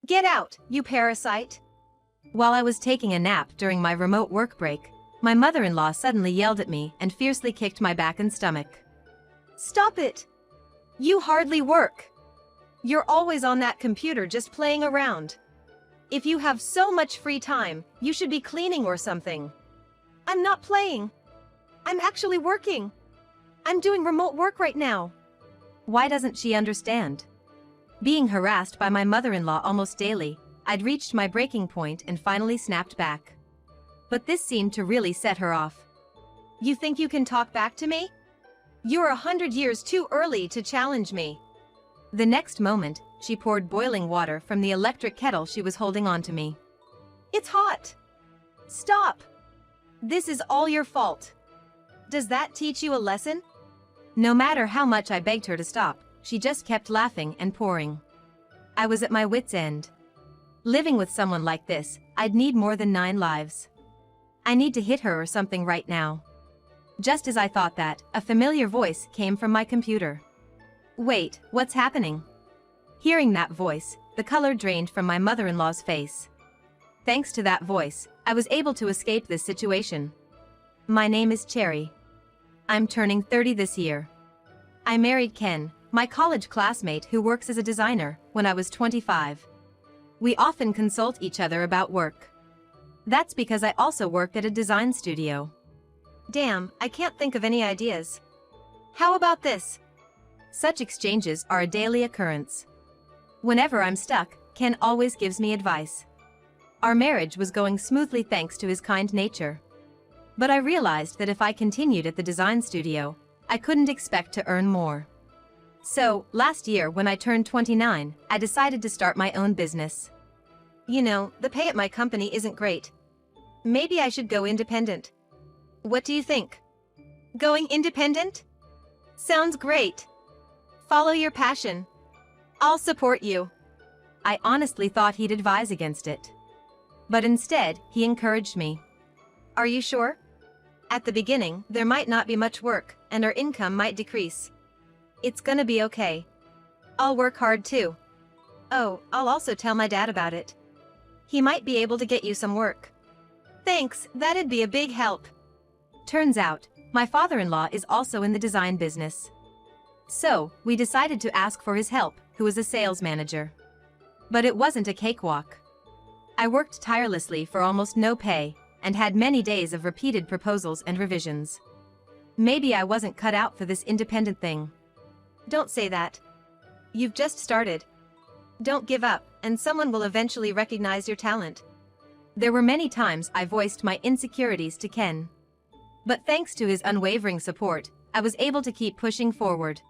Get out, you parasite! While I was taking a nap during my remote work break, my mother-in-law suddenly yelled at me and fiercely kicked my back and stomach. Stop it! You hardly work! You're always on that computer just playing around. If you have so much free time, you should be cleaning or something. I'm not playing. I'm actually working. I'm doing remote work right now. Why doesn't she understand? Being harassed by my mother-in-law almost daily, I'd reached my breaking point and finally snapped back. But this seemed to really set her off. You think you can talk back to me? You're 100 years too early to challenge me. The next moment, she poured boiling water from the electric kettle she was holding onto me. It's hot! Stop! This is all your fault. Does that teach you a lesson? No matter how much I begged her to stop, she just kept laughing and pouring. I was at my wit's end. Living with someone like this, I'd need more than 9 lives. I need to hit her or something right now. Just as I thought that, a familiar voice came from my computer. Wait, what's happening? Hearing that voice, the color drained from my mother-in-law's face. Thanks to that voice, I was able to escape this situation. My name is Cherry. I'm turning 30 this year. I married Ken, my college classmate who works as a designer, when I was 25. We often consult each other about work. That's because I also worked at a design studio. Damn, I can't think of any ideas. How about this? Such exchanges are a daily occurrence. Whenever I'm stuck, Ken always gives me advice. Our marriage was going smoothly thanks to his kind nature. But I realized that if I continued at the design studio, I couldn't expect to earn more. So, last year when I turned 29, I decided to start my own business. You know, the pay at my company isn't great. Maybe I should go independent. What do you think? Going independent? Sounds great. Follow your passion. I'll support you. I honestly thought he'd advise against it. But instead, he encouraged me. Are you sure? At the beginning, there might not be much work, and our income might decrease. It's gonna be okay. I'll work hard too. Oh, I'll also tell my dad about it. He might be able to get you some work. Thanks, that'd be a big help. Turns out, my father-in-law is also in the design business. So, we decided to ask for his help, who is a sales manager. But it wasn't a cakewalk. I worked tirelessly for almost no pay, and had many days of repeated proposals and revisions. Maybe I wasn't cut out for this independent thing. Don't say that. You've just started. Don't give up, and someone will eventually recognize your talent. There were many times I voiced my insecurities to Ken. But thanks to his unwavering support, I was able to keep pushing forward.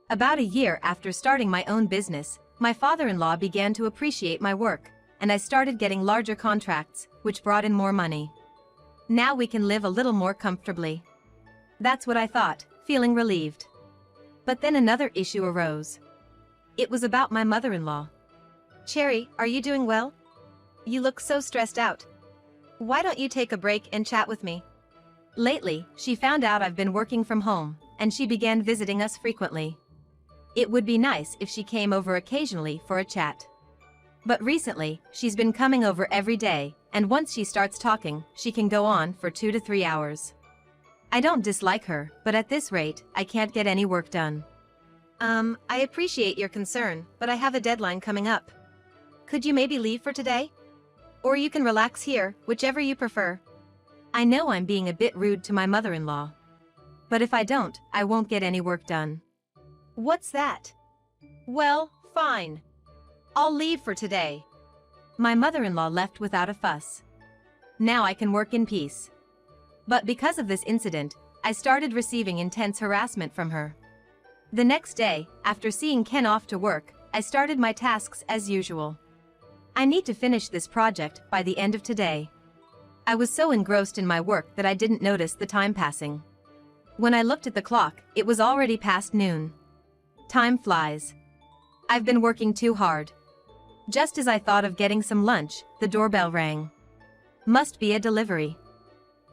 About a year after starting my own business, my father-in-law began to appreciate my work, and I started getting larger contracts, which brought in more money. Now we can live a little more comfortably. That's what I thought, feeling relieved. But then another issue arose. It was about my mother-in-law. Cherry, are you doing well? You look so stressed out. Why don't you take a break and chat with me? Lately, she found out I've been working from home, and she began visiting us frequently. It would be nice if she came over occasionally for a chat. But recently, she's been coming over every day, and once she starts talking, she can go on for 2 to 3 hours. I don't dislike her, but at this rate, I can't get any work done. I appreciate your concern, but I have a deadline coming up. Could you maybe leave for today? Or you can relax here, whichever you prefer. I know I'm being a bit rude to my mother-in-law. But if I don't, I won't get any work done. What's that? Well, fine. I'll leave for today. My mother-in-law left without a fuss. Now I can work in peace. But because of this incident, I started receiving intense harassment from her. The next day, after seeing Ken off to work, I started my tasks as usual. I need to finish this project by the end of today. I was so engrossed in my work that I didn't notice the time passing. When I looked at the clock, it was already past noon. Time flies. I've been working too hard. Just as I thought of getting some lunch, the doorbell rang. Must be a delivery.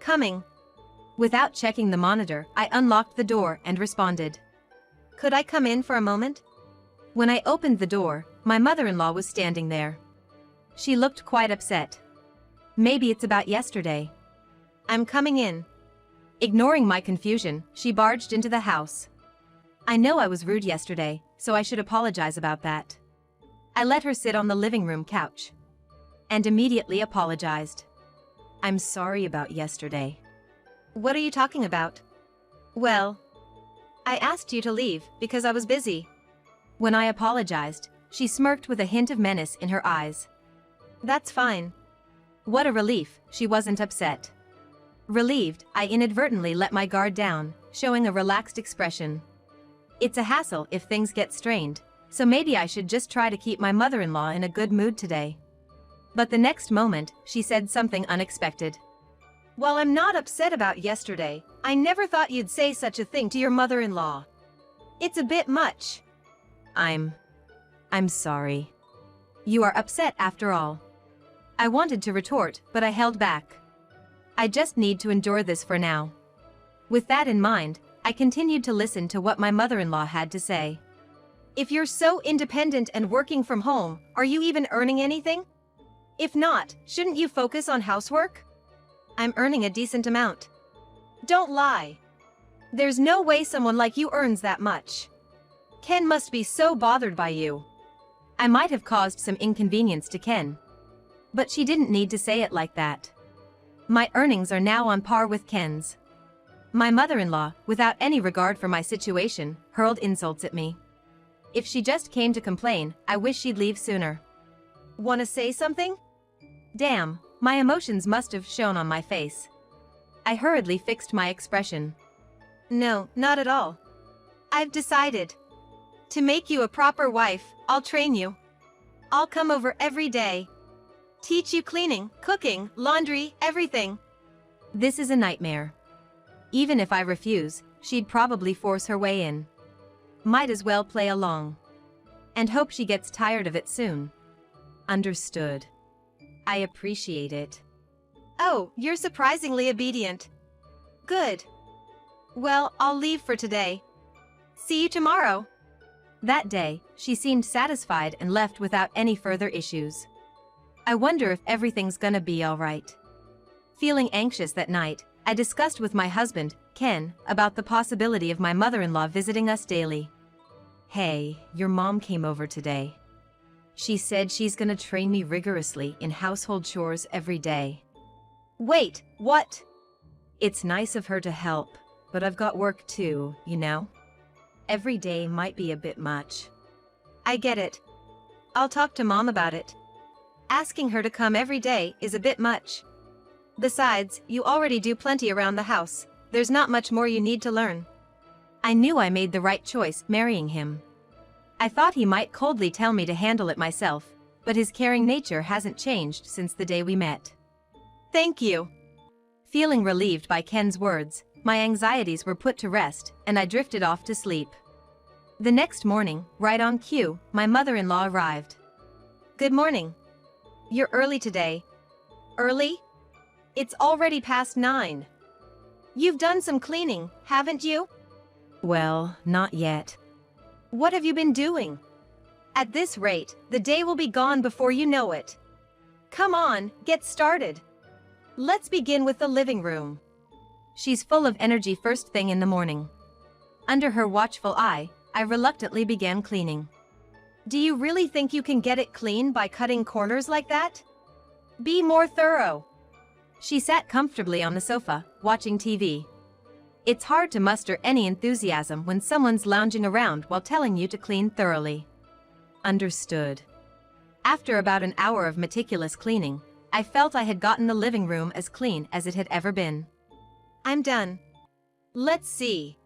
Coming. Without checking the monitor, I unlocked the door and responded. Could I come in for a moment? When I opened the door, my mother-in-law was standing there. She looked quite upset. Maybe it's about yesterday. I'm coming in. Ignoring my confusion, she barged into the house. I know I was rude yesterday, so I should apologize about that. I let her sit on the living room couch. And immediately apologized. I'm sorry about yesterday. What are you talking about? Well, I asked you to leave because I was busy. When I apologized, she smirked with a hint of menace in her eyes. That's fine. What a relief, she wasn't upset. Relieved, I inadvertently let my guard down, showing a relaxed expression. It's a hassle if things get strained, so maybe I should just try to keep my mother-in-law in a good mood today. But the next moment, she said something unexpected. While I'm not upset about yesterday, I never thought you'd say such a thing to your mother-in-law. It's a bit much. I'm sorry. You are upset after all. I wanted to retort, but I held back. I just need to endure this for now. With that in mind, I continued to listen to what my mother-in-law had to say. If you're so independent and working from home, are you even earning anything? If not, shouldn't you focus on housework? I'm earning a decent amount. Don't lie. There's no way someone like you earns that much. Ken must be so bothered by you. I might have caused some inconvenience to Ken. But she didn't need to say it like that. My earnings are now on par with Ken's. My mother-in-law, without any regard for my situation, hurled insults at me. If she just came to complain, I wish she'd leave sooner. Wanna say something? Damn, my emotions must have shown on my face. I hurriedly fixed my expression. No, not at all. I've decided. To make you a proper wife, I'll train you. I'll come over every day. Teach you cleaning, cooking, laundry, everything. This is a nightmare. Even if I refuse, she'd probably force her way in. Might as well play along. And hope she gets tired of it soon. Understood. I appreciate it. Oh, you're surprisingly obedient. Good. Well, I'll leave for today. See you tomorrow. That day, she seemed satisfied and left without any further issues. I wonder if everything's gonna be alright. Feeling anxious that night, I discussed with my husband, Ken, about the possibility of my mother-in-law visiting us daily. Hey, your mom came over today. She said she's gonna train me rigorously in household chores every day. Wait, what? It's nice of her to help, but I've got work too, you know? Every day might be a bit much. I get it. I'll talk to Mom about it. Asking her to come every day is a bit much. Besides, you already do plenty around the house. There's not much more you need to learn. I knew I made the right choice marrying him. I thought he might coldly tell me to handle it myself, but his caring nature hasn't changed since the day we met. Thank you. Feeling relieved by Ken's words, my anxieties were put to rest, and I drifted off to sleep. The next morning, right on cue, my mother-in-law arrived. Good morning. You're early today. Early? It's already past 9. You've done some cleaning, haven't you? Well, not yet. What have you been doing? At this rate, the day will be gone before you know it. Come on, get started. Let's begin with the living room. She's full of energy first thing in the morning. Under her watchful eye, I reluctantly began cleaning. Do you really think you can get it clean by cutting corners like that? Be more thorough. She sat comfortably on the sofa, watching TV. It's hard to muster any enthusiasm when someone's lounging around while telling you to clean thoroughly. Understood. After about an hour of meticulous cleaning, I felt I had gotten the living room as clean as it had ever been. I'm done. Let's see.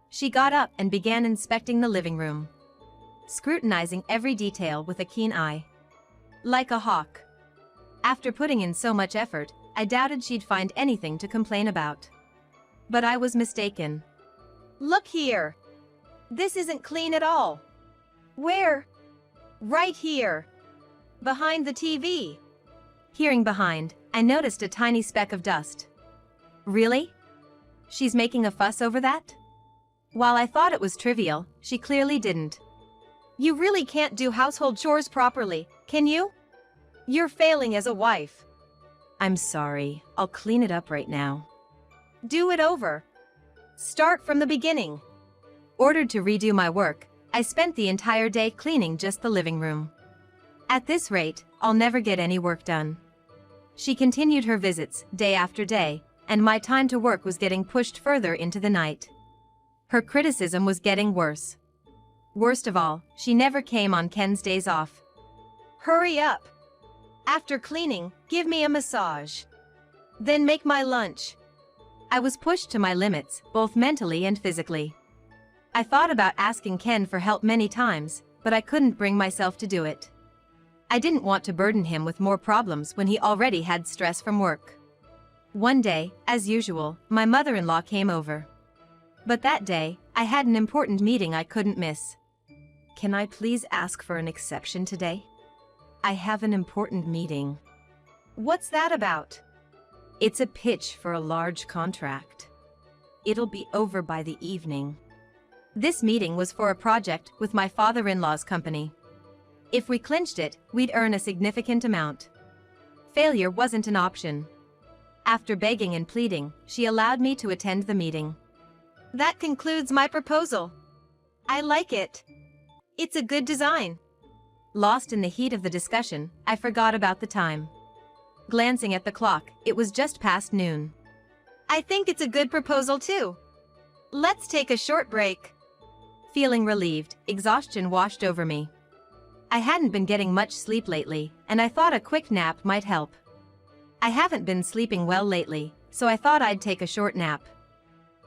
She got up and began inspecting the living room, scrutinizing every detail with a keen eye. Like a hawk. After putting in so much effort, I doubted she'd find anything to complain about. But I was mistaken. Look here. This isn't clean at all. Where? Right here. Behind the TV. Hearing behind, I noticed a tiny speck of dust. Really? She's making a fuss over that? While I thought it was trivial, she clearly didn't. You really can't do household chores properly, can you? You're failing as a wife. I'm sorry, I'll clean it up right now. Do it over. Start from the beginning. Ordered to redo my work, I spent the entire day cleaning just the living room. At this rate, I'll never get any work done. She continued her visits, day after day, and my time to work was getting pushed further into the night. Her criticism was getting worse. Worst of all, she never came on Ken's days off. Hurry up! After cleaning, give me a massage. Then make my lunch. I was pushed to my limits, both mentally and physically. I thought about asking Ken for help many times, but I couldn't bring myself to do it. I didn't want to burden him with more problems when he already had stress from work. One day, as usual, my mother-in-law came over. But that day, I had an important meeting I couldn't miss. Can I please ask for an exception today? I have an important meeting. What's that about? It's a pitch for a large contract. It'll be over by the evening. This meeting was for a project with my father-in-law's company. If we clinched it, we'd earn a significant amount. Failure wasn't an option. After begging and pleading, she allowed me to attend the meeting. That concludes my proposal. I like it. It's a good design. Lost in the heat of the discussion, I forgot about the time. Glancing at the clock, it was just past noon. I think it's a good proposal too. Let's take a short break. Feeling relieved, exhaustion washed over me. I hadn't been getting much sleep lately, and I thought a quick nap might help. I haven't been sleeping well lately, so I thought I'd take a short nap.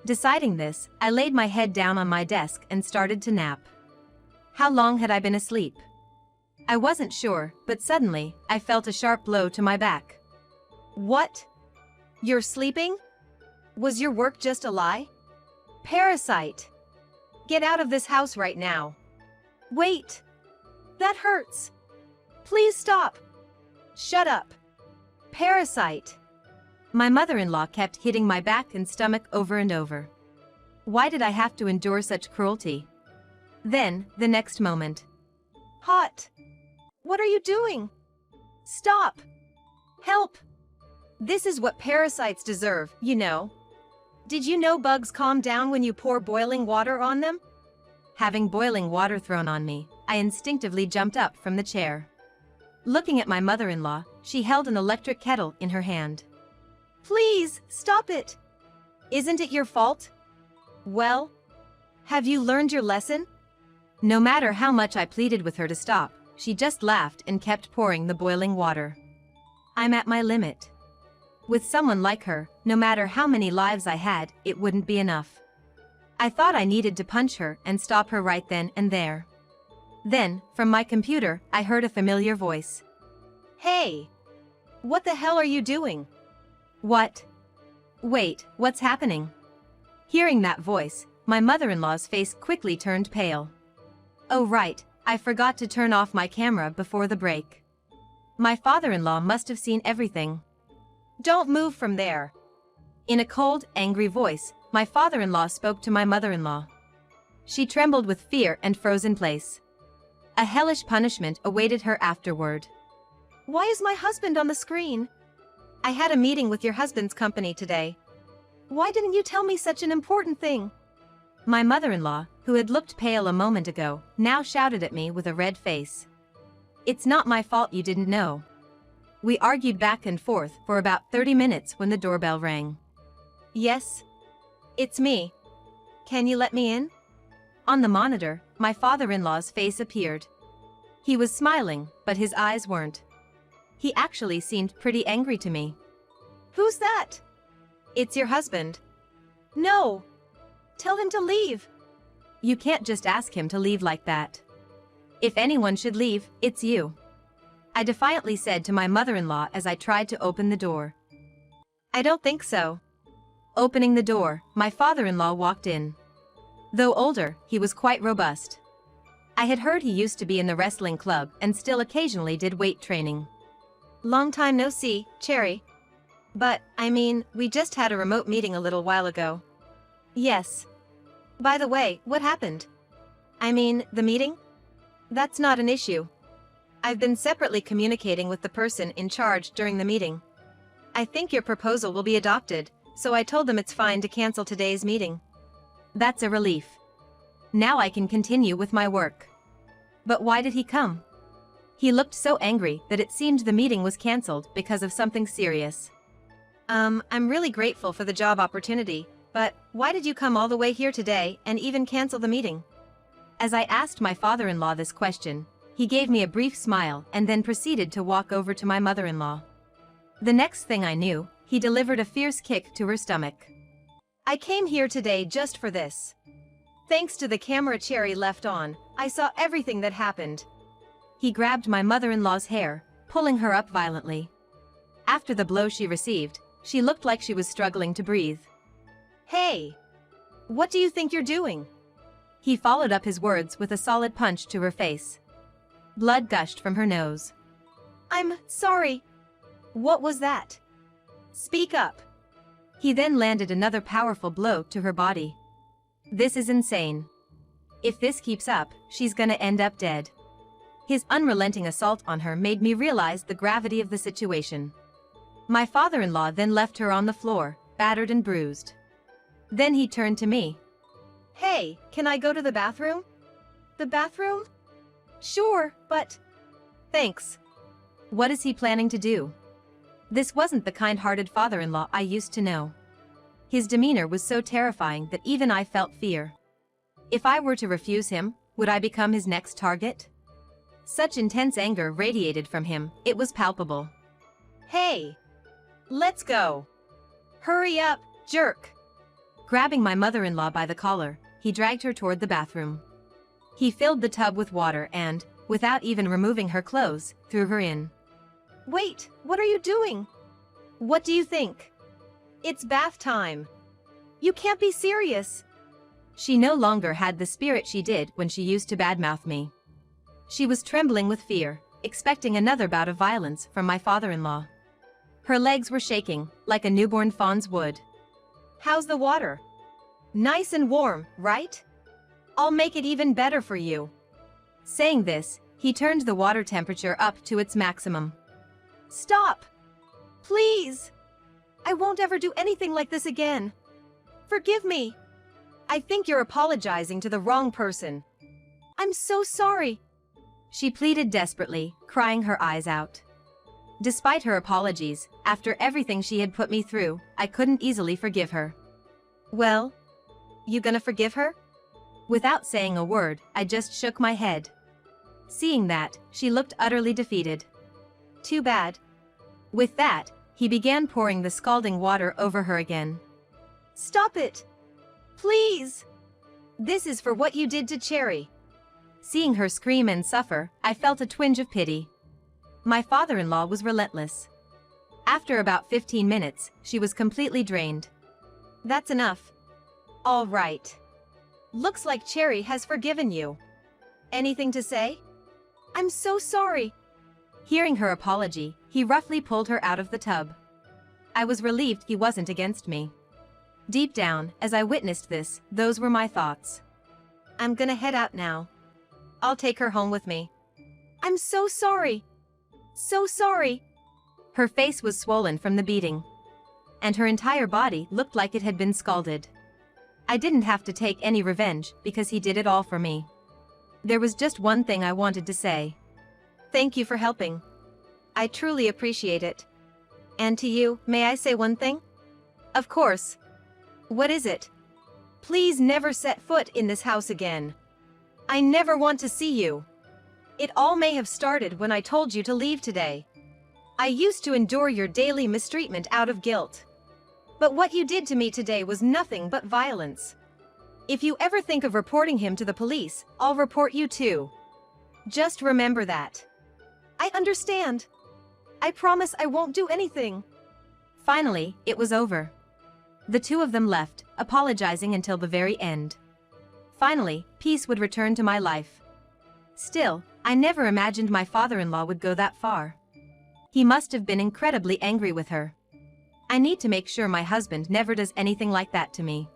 Deciding this, I laid my head down on my desk and started to nap. How long had I been asleep? I wasn't sure, but suddenly, I felt a sharp blow to my back. What? You're sleeping? Was your work just a lie? Parasite! Get out of this house right now. Wait! That hurts! Please stop! Shut up! Parasite! My mother-in-law kept hitting my back and stomach over and over. Why did I have to endure such cruelty? Then, the next moment. Hot! What are you doing? Stop! Help! This is what parasites deserve, you know. Did you know bugs calm down when you pour boiling water on them? Having boiling water thrown on me, I instinctively jumped up from the chair. Looking at my mother-in-law, she held an electric kettle in her hand. Please, stop it! Isn't it your fault? Well, have you learned your lesson? No matter how much I pleaded with her to stop, she just laughed and kept pouring the boiling water. I'm at my limit. With someone like her, no matter how many lives I had, it wouldn't be enough. I thought I needed to punch her and stop her right then and there. Then, from my computer, I heard a familiar voice. Hey! What the hell are you doing? What? Wait, what's happening? Hearing that voice, my mother-in-law's face quickly turned pale. Oh right, I forgot to turn off my camera before the break. My father-in-law must have seen everything. Don't move from there. In a cold, angry voice, my father-in-law spoke to my mother-in-law. She trembled with fear and froze in place. A hellish punishment awaited her afterward. Why is my husband on the screen? I had a meeting with your husband's company today. Why didn't you tell me such an important thing? My mother-in-law, who had looked pale a moment ago, now shouted at me with a red face. It's not my fault you didn't know. We argued back and forth for about 30 minutes when the doorbell rang. Yes? It's me. Can you let me in? On the monitor, my father-in-law's face appeared. He was smiling, but his eyes weren't. He actually seemed pretty angry to me. Who's that? It's your husband. No. Tell him to leave. You can't just ask him to leave like that. If anyone should leave, it's you. I defiantly said to my mother-in-law as I tried to open the door. I don't think so. Opening the door, my father-in-law walked in. Though older, he was quite robust. I had heard he used to be in the wrestling club and still occasionally did weight training. Long time no see, Cherry. But, I mean, we just had a remote meeting a little while ago. Yes. By the way, what happened? I mean, the meeting? That's not an issue. I've been separately communicating with the person in charge during the meeting. I think your proposal will be adopted, so I told them it's fine to cancel today's meeting. That's a relief. Now I can continue with my work. But why did he come? He looked so angry that it seemed the meeting was cancelled because of something serious. I'm really grateful for the job opportunity, but why did you come all the way here today and even cancel the meeting? As I asked my father-in-law this question, he gave me a brief smile and then proceeded to walk over to my mother-in-law. The next thing I knew, he delivered a fierce kick to her stomach. I came here today just for this. Thanks to the camera Cherry left on, I saw everything that happened. He grabbed my mother-in-law's hair, pulling her up violently. After the blow she received, she looked like she was struggling to breathe. Hey! What do you think you're doing? He followed up his words with a solid punch to her face. Blood gushed from her nose. I'm sorry. What was that? Speak up. He then landed another powerful blow to her body. This is insane. If this keeps up, she's gonna end up dead. His unrelenting assault on her made me realize the gravity of the situation. My father-in-law then left her on the floor, battered and bruised. Then he turned to me. Hey, can I go to the bathroom? The bathroom? Sure, but... Thanks. What is he planning to do? This wasn't the kind-hearted father-in-law I used to know. His demeanor was so terrifying that even I felt fear. If I were to refuse him, would I become his next target? Such intense anger radiated from him, it was palpable. Hey! Let's go! Hurry up, jerk! Grabbing my mother-in-law by the collar, he dragged her toward the bathroom. He filled the tub with water and, without even removing her clothes, threw her in. Wait, what are you doing? What do you think? It's bath time. You can't be serious. She no longer had the spirit she did when she used to badmouth me. She was trembling with fear, expecting another bout of violence from my father-in-law. Her legs were shaking, like a newborn fawn's would. How's the water? Nice and warm, right? I'll make it even better for you. Saying this, he turned the water temperature up to its maximum. Stop! Please! I won't ever do anything like this again. Forgive me. I think you're apologizing to the wrong person. I'm so sorry. She pleaded desperately, crying her eyes out. Despite her apologies, after everything she had put me through, I couldn't easily forgive her. Well, you gonna forgive her? Without saying a word, I just shook my head. Seeing that, she looked utterly defeated. Too bad. With that, he began pouring the scalding water over her again. Stop it! Please! This is for what you did to Cherry. Seeing her scream and suffer, I felt a twinge of pity. My father-in-law was relentless. After about 15 minutes, she was completely drained. That's enough. All right. Looks like Cherry has forgiven you. Anything to say? I'm so sorry. Hearing her apology, he roughly pulled her out of the tub. I was relieved he wasn't against me. Deep down, as I witnessed this, those were my thoughts. I'm gonna head out now. I'll take her home with me. I'm so sorry. So sorry. Her face was swollen from the beating, and her entire body looked like it had been scalded. I didn't have to take any revenge because he did it all for me. There was just one thing I wanted to say. Thank you for helping. I truly appreciate it. And to you, may I say one thing? Of course. What is it? Please never set foot in this house again. I never want to see you. It all may have started when I told you to leave today. I used to endure your daily mistreatment out of guilt. But what you did to me today was nothing but violence. If you ever think of reporting him to the police, I'll report you too. Just remember that. I understand. I promise I won't do anything. Finally, it was over. The two of them left, apologizing until the very end. Finally, peace would return to my life. Still, I never imagined my father-in-law would go that far. He must have been incredibly angry with her. I need to make sure my husband never does anything like that to me.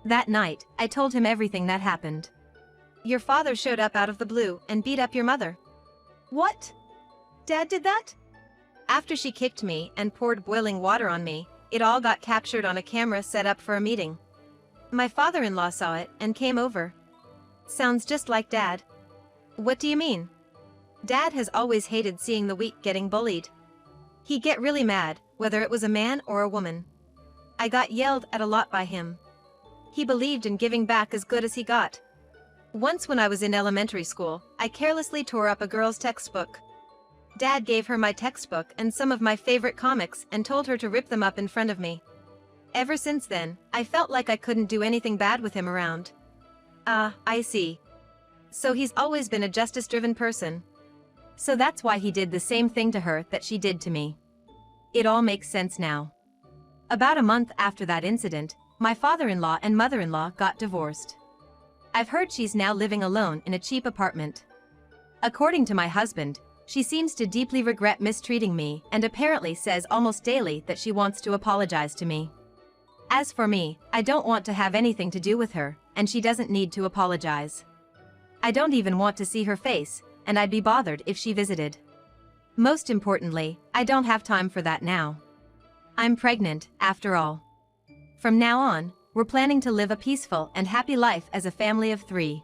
That night, I told him everything that happened. Your father showed up out of the blue and beat up your mother. What? Dad did that? After she kicked me and poured boiling water on me, it all got captured on a camera set up for a meeting. My father-in-law saw it and came over. Sounds just like Dad. What do you mean? Dad has always hated seeing the weak getting bullied. He'd get really mad, whether it was a man or a woman. I got yelled at a lot by him. He believed in giving back as good as he got. Once when I was in elementary school, I carelessly tore up a girl's textbook. Dad gave her my textbook and some of my favorite comics and told her to rip them up in front of me. Ever since then, I felt like I couldn't do anything bad with him around. I see. So he's always been a justice-driven person. So that's why he did the same thing to her that she did to me. It all makes sense now. About a month after that incident, my father-in-law and mother-in-law got divorced. I've heard she's now living alone in a cheap apartment. According to my husband, she seems to deeply regret mistreating me and apparently says almost daily that she wants to apologize to me. As for me, I don't want to have anything to do with her, and she doesn't need to apologize. I don't even want to see her face, and I'd be bothered if she visited. Most importantly, I don't have time for that now. I'm pregnant, after all. From now on, we're planning to live a peaceful and happy life as a family of 3.